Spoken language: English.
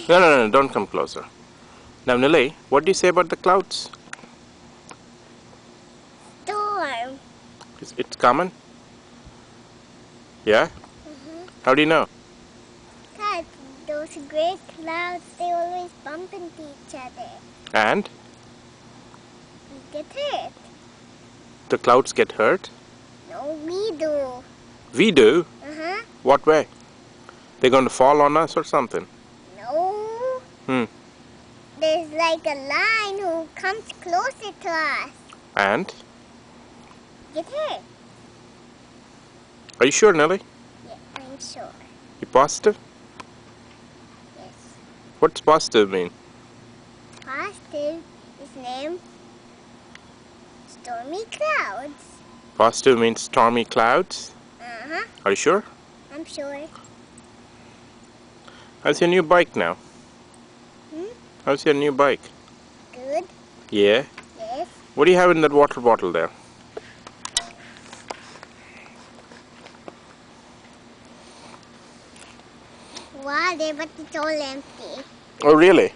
No, don't come closer. Now, Nilay, what do you say about the clouds? Storm. It's common? Yeah? How do you know? God, those gray clouds, they always bump into each other. And? We get hurt. The clouds get hurt? No, we do. We do? Uh-huh. What way? They're going to fall on us or something? No. Hmm. There's like a line who comes closer to us. And? Get hurt. Are you sure, Nelly? Yeah, I'm sure. You positive? Yes. What's positive mean? Positive is named Stormy Clouds. Positive means stormy clouds? Uh-huh. Are you sure? I'm sure. How's your new bike now? Hmm? How's your new bike? Good. Yeah? Yes. What do you have in that water bottle there? Water, but it's all empty. Oh, really?